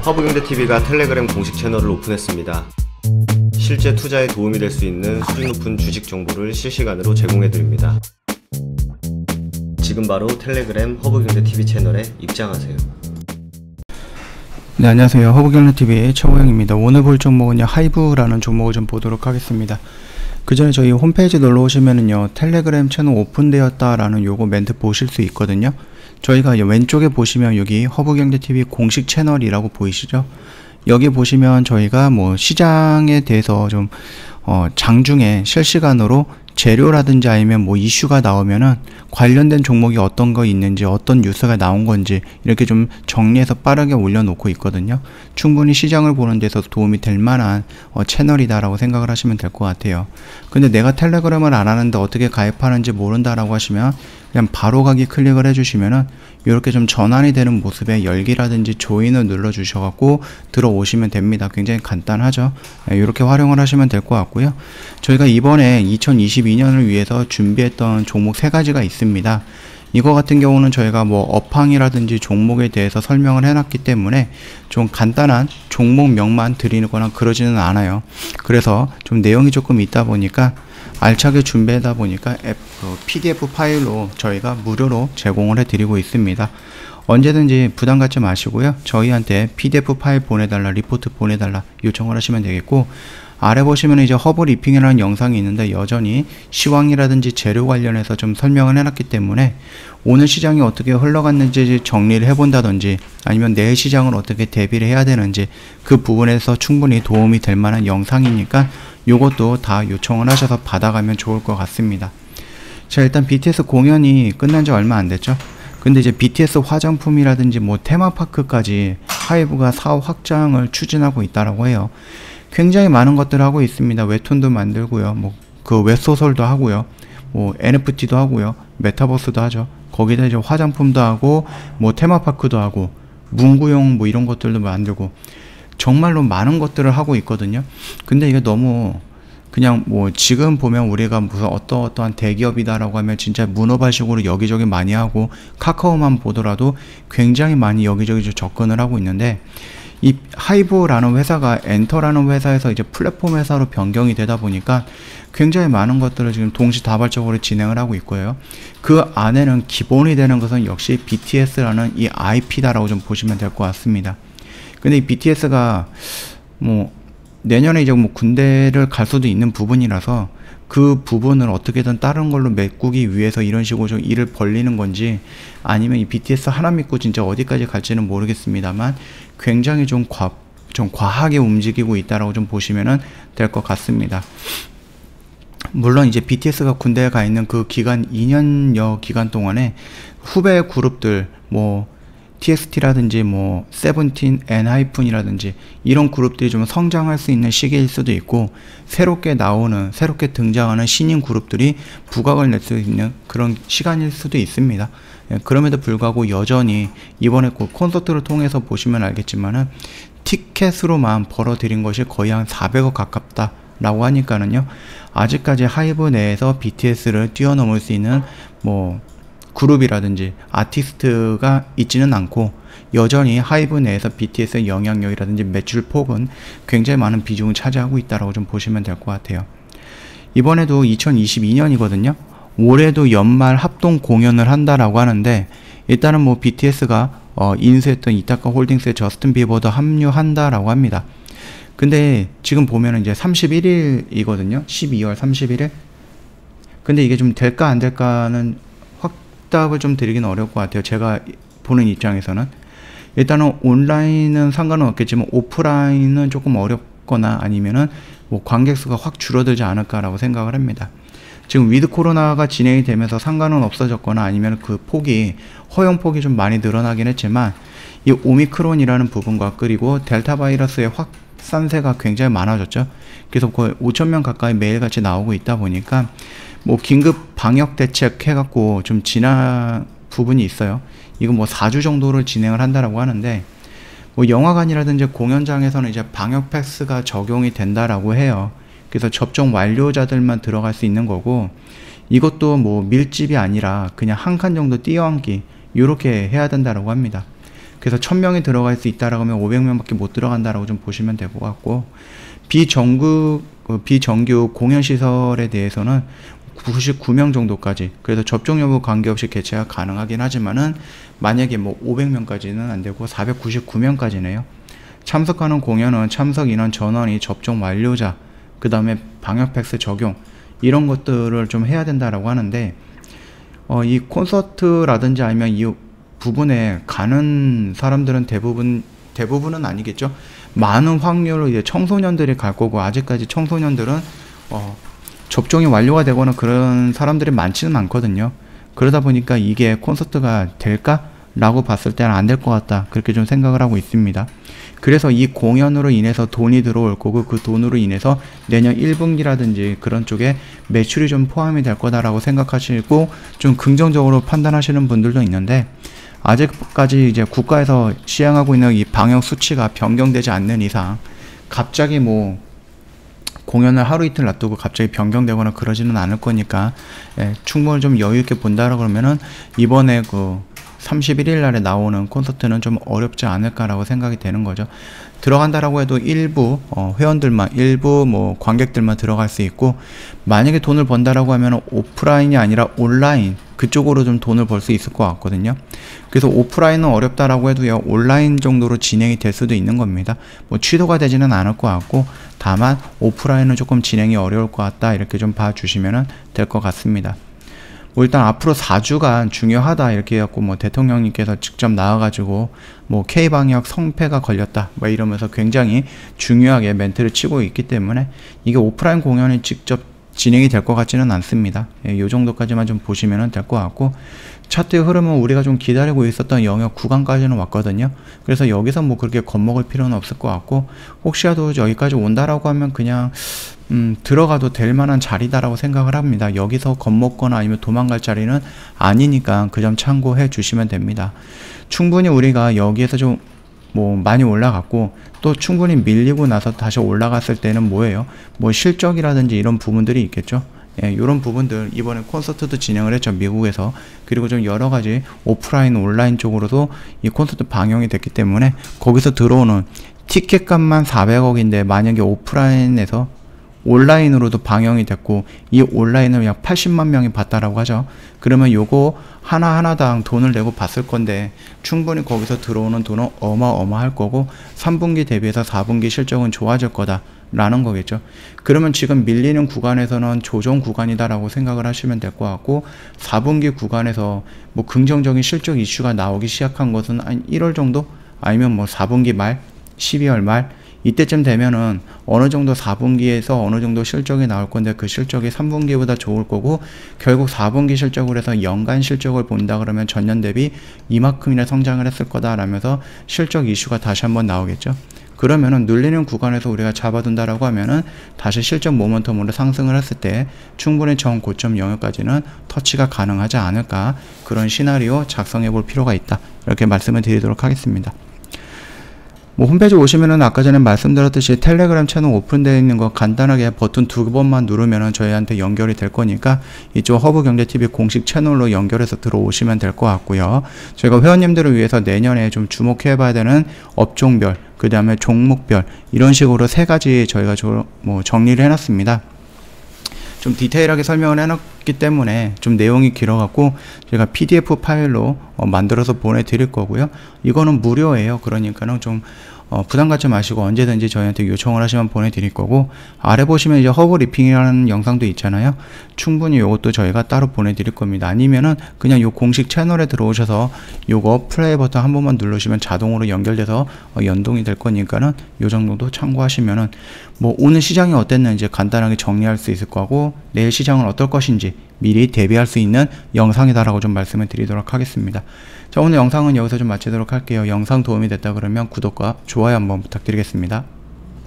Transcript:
허브경제TV가 텔레그램 공식 채널을 오픈했습니다. 실제 투자에 도움이 될 수 있는 수준 높은 주식 정보를 실시간으로 제공해드립니다. 지금 바로 텔레그램 허브경제TV 채널에 입장하세요. 네, 안녕하세요. 허브경제TV의 최호영입니다. 오늘 볼 종목은요, 하이브라는 종목을 좀 보도록 하겠습니다. 그 전에 저희 홈페이지 놀러 오시면은요, 텔레그램 채널 오픈되었다라는 요거 멘트 보실 수 있거든요. 저희가 왼쪽에 보시면 여기 허브경제TV 공식 채널이라고 보이시죠? 여기 보시면 저희가 뭐 시장에 대해서 좀 장중에 실시간으로 재료라든지 아니면 뭐 이슈가 나오면은 관련된 종목이 어떤 거 있는지, 어떤 뉴스가 나온 건지 이렇게 좀 정리해서 빠르게 올려놓고 있거든요. 충분히 시장을 보는 데서 도움이 될 만한 채널이다라고 생각을 하시면 될 것 같아요. 근데 내가 텔레그램을 안 하는데 어떻게 가입하는지 모른다라고 하시면 그냥 바로 가기 클릭을 해주시면은 이렇게 좀 전환이 되는 모습에 열기라든지 조인을 눌러 주셔갖고 들어오시면 됩니다. 굉장히 간단하죠. 이렇게 활용을 하시면 될 것 같고요. 저희가 이번에 2022년을 위해서 준비했던 종목 3가지가 있습니다. 이거 같은 경우는 저희가 뭐 업황이라든지 종목에 대해서 설명을 해놨기 때문에 좀 간단한 종목명만 드리거나 그러지는 않아요. 그래서 좀 내용이 조금 있다 보니까 알차게 준비하다 보니까 PDF 파일로 저희가 무료로 제공을 해드리고 있습니다. 언제든지 부담 갖지 마시고요. 저희한테 PDF 파일 보내달라, 리포트 보내달라 요청을 하시면 되겠고, 아래 보시면 이제 허브 리핑이라는 영상이 있는데 여전히 시황이라든지 재료 관련해서 좀 설명을 해놨기 때문에 오늘 시장이 어떻게 흘러갔는지 정리를 해본다든지 아니면 내일 시장을 어떻게 대비를 해야 되는지 그 부분에서 충분히 도움이 될 만한 영상이니까 요것도 다 요청을 하셔서 받아가면 좋을 것 같습니다. 자, 일단 BTS 공연이 끝난 지 얼마 안 됐죠. 근데 이제 BTS 화장품이라든지 뭐 테마파크까지 하이브가 사업 확장을 추진하고 있다라고 해요. 굉장히 많은 것들을 하고 있습니다. 웹툰도 만들고요. 뭐 그 웹소설도 하고요. 뭐 NFT도 하고요. 메타버스도 하죠. 거기다 이제 화장품도 하고 뭐 테마파크도 하고 문구용 뭐 이런 것들도 만들고 정말로 많은 것들을 하고 있거든요. 근데 이게 너무 그냥 뭐 지금 보면 우리가 무슨 어떠한 대기업이다라고 하면 진짜 문어발식으로 여기저기 많이 하고 카카오만 보더라도 굉장히 많이 여기저기 접근을 하고 있는데, 이 하이브라는 회사가 엔터라는 회사에서 이제 플랫폼 회사로 변경이 되다 보니까 굉장히 많은 것들을 지금 동시다발적으로 진행을 하고 있고요. 그 안에는 기본이 되는 것은 역시 BTS라는 이 IP다라고 좀 보시면 될 것 같습니다. 근데 이 BTS가 뭐 내년에 이제 뭐 군대를 갈 수도 있는 부분이라서 그 부분을 어떻게든 다른 걸로 메꾸기 위해서 이런 식으로 좀 일을 벌리는 건지 아니면 이 BTS 하나 믿고 진짜 어디까지 갈지는 모르겠습니다만 굉장히 좀 과하게 움직이고 있다라고 좀 보시면 될 것 같습니다. 물론 이제 BTS가 군대에 가 있는 그 기간 2년여 기간 동안에 후배 그룹들 뭐 TXT라든지 뭐 세븐틴, 엔하이픈이라든지 이런 그룹들이 좀 성장할 수 있는 시기일 수도 있고, 새롭게 등장하는 신인 그룹들이 부각을 낼 수 있는 그런 시간일 수도 있습니다. 그럼에도 불구하고 여전히 이번에 콘서트를 통해서 보시면 알겠지만은 티켓으로만 벌어들인 것이 거의 한 400억 가깝다 라고 하니까는요, 아직까지 하이브 내에서 BTS를 뛰어넘을 수 있는 뭐 그룹이라든지 아티스트가 있지는 않고, 여전히 하이브 내에서 BTS의 영향력이라든지 매출 폭은 굉장히 많은 비중을 차지하고 있다고 좀 보시면 될 것 같아요. 이번에도 2022년이거든요. 올해도 연말 합동 공연을 한다라고 하는데, 일단은 뭐 BTS가 인수했던 이타카 홀딩스의 저스틴 비버도 합류한다라고 합니다. 근데 지금 보면은 이제 31일이거든요. 12월 31일. 근데 이게 좀 될까 안 될까는 답을 좀 드리긴 어려울 것 같아요. 제가 보는 입장에서는. 일단은 온라인은 상관은 없겠지만 오프라인은 조금 어렵거나 아니면은 뭐 관객 수가 확 줄어들지 않을까라고 생각을 합니다. 지금 위드 코로나가 진행이 되면서 상관은 없어졌거나 아니면 그 허용 폭이 좀 많이 늘어나긴 했지만, 이 오미크론이라는 부분과 그리고 델타 바이러스의 확산세가 굉장히 많아졌죠. 그래서 거의 5,000명 가까이 매일같이 나오고 있다 보니까 뭐 긴급 방역 대책 해갖고 좀 지난 부분이 있어요. 이거 뭐 4주 정도를 진행을 한다라고 하는데, 뭐 영화관이라든지 공연장에서는 이제 방역 패스가 적용이 된다라고 해요. 그래서 접종 완료자들만 들어갈 수 있는 거고, 이것도 뭐 밀집이 아니라 그냥 한 칸 정도 띄어앉기 이렇게 해야 된다라고 합니다. 그래서 1000명이 들어갈 수 있다라고 하면 500명밖에 못 들어간다라고 좀 보시면 될 것 같고, 비정규 공연시설에 대해서는 99명 정도까지, 그래서 접종 여부 관계없이 개최가 가능하긴 하지만은 만약에 뭐 500명까지는 안 되고 499명까지네요. 참석하는 공연은 참석 인원 전원이 접종 완료자, 그 다음에 방역 패스 적용, 이런 것들을 좀 해야 된다라고 하는데, 이 콘서트라든지 아니면 이 부분에 가는 사람들은 대부분은 아니겠죠. 많은 확률로 이제 청소년들이 갈 거고, 아직까지 청소년들은 접종이 완료가 되거나 그런 사람들이 많지는 않거든요. 그러다 보니까 이게 콘서트가 될까? 라고 봤을 때는 안 될 것 같다, 그렇게 좀 생각을 하고 있습니다. 그래서 이 공연으로 인해서 돈이 들어올 거고, 그 돈으로 인해서 내년 1분기라든지 그런 쪽에 매출이 좀 포함이 될 거다라고 생각하시고 좀 긍정적으로 판단하시는 분들도 있는데, 아직까지 이제 국가에서 시행하고 있는 이 방역 수치가 변경되지 않는 이상 갑자기 뭐 공연을 하루 이틀 놔두고 갑자기 변경되거나 그러지는 않을 거니까, 충분히 좀 여유 있게 본다라 그러면은 이번에 그 31일 날에 나오는 콘서트는 좀 어렵지 않을까라고 생각이 되는 거죠. 들어간다라고 해도 일부 회원들만, 일부 뭐 관객들만 들어갈 수 있고, 만약에 돈을 번다라고 하면 오프라인이 아니라 온라인 그쪽으로 좀 돈을 벌 수 있을 것 같거든요. 그래서 오프라인은 어렵다라고 해도요, 온라인 정도로 진행이 될 수도 있는 겁니다. 뭐 취소가 되지는 않을 것 같고, 다만 오프라인은 조금 진행이 어려울 것 같다, 이렇게 좀 봐주시면 될 것 같습니다. 뭐 일단 앞으로 4주간 중요하다 이렇게 해갖고 뭐 대통령님께서 직접 나와가지고 뭐 K방역 성패가 걸렸다 뭐 이러면서 굉장히 중요하게 멘트를 치고 있기 때문에 이게 오프라인 공연이 직접 진행이 될 것 같지는 않습니다. 요 정도까지만 좀 보시면 될 것 같고, 차트의 흐름은 우리가 좀 기다리고 있었던 영역 구간까지는 왔거든요. 그래서 여기서 뭐 그렇게 겁먹을 필요는 없을 것 같고, 혹시라도 여기까지 온다라고 하면 그냥 들어가도 될 만한 자리다라고 생각을 합니다. 여기서 겁먹거나 아니면 도망갈 자리는 아니니까 그 점 참고해 주시면 됩니다. 충분히 우리가 여기에서 좀 뭐 많이 올라갔고, 또 충분히 밀리고 나서 다시 올라갔을 때는 뭐예요? 뭐 실적이라든지 이런 부분들이 있겠죠. 이런 부분들, 이번에 콘서트도 진행을 했죠, 미국에서. 그리고 좀 여러 가지 오프라인, 온라인 쪽으로도 이 콘서트 방영이 됐기 때문에 거기서 들어오는 티켓 값만 400억인데 만약에 오프라인에서 온라인으로도 방영이 됐고, 이 온라인을 약 80만 명이 봤다라고 하죠. 그러면 요거 하나하나당 돈을 내고 봤을 건데, 충분히 거기서 들어오는 돈은 어마어마할 거고, 3분기 대비해서 4분기 실적은 좋아질 거다 라는 거겠죠. 그러면 지금 밀리는 구간에서는 조정 구간이다라고 생각을 하시면 될 것 같고, 4분기 구간에서 뭐 긍정적인 실적 이슈가 나오기 시작한 것은 한 1월 정도? 아니면 뭐 4분기 말, 12월 말, 이때쯤 되면은 어느 정도 4분기에서 어느 정도 실적이 나올 건데, 그 실적이 3분기보다 좋을 거고, 결국 4분기 실적을 해서 연간 실적을 본다 그러면 전년 대비 이만큼이나 성장을 했을 거다 라면서 실적 이슈가 다시 한번 나오겠죠. 그러면은 눌리는 구간에서 우리가 잡아둔다라고 하면은 다시 실적 모멘텀으로 상승을 했을 때 충분히 전 고점 영역까지는 터치가 가능하지 않을까, 그런 시나리오 작성해 볼 필요가 있다, 이렇게 말씀을 드리도록 하겠습니다. 뭐 홈페이지 오시면은 아까 전에 말씀드렸듯이 텔레그램 채널 오픈되어 있는 거 간단하게 버튼 2번만 누르면은 저희한테 연결이 될 거니까 이쪽 허브경제TV 공식 채널로 연결해서 들어오시면 될 것 같고요. 저희가 회원님들을 위해서 내년에 좀 주목해 봐야 되는 업종별, 그 다음에 종목별, 이런 식으로 3가지 저희가 뭐 정리를 해놨습니다. 좀 디테일하게 설명을 해놨기 때문에 좀 내용이 길어갖고 제가 PDF 파일로 만들어서 보내드릴 거고요. 이거는 무료예요. 그러니까는 좀 부담 갖지 마시고 언제든지 저희한테 요청을 하시면 보내드릴 거고, 아래 보시면 이제 허브 리핑이라는 영상도 있잖아요. 충분히 요것도 저희가 따로 보내드릴 겁니다. 아니면은 그냥 요 공식 채널에 들어오셔서 요거 플레이 버튼 한 번만 누르시면 자동으로 연결돼서 연동이 될 거니까는 요 정도도 참고하시면은 뭐 오늘 시장이 어땠는지 간단하게 정리할 수 있을 거고, 내일 시장은 어떨 것인지 미리 대비할 수 있는 영상이다라고 좀 말씀을 드리도록 하겠습니다. 자, 오늘 영상은 여기서 좀 마치도록 할게요. 영상 도움이 됐다 그러면 구독과 좋아요 한번 부탁드리겠습니다.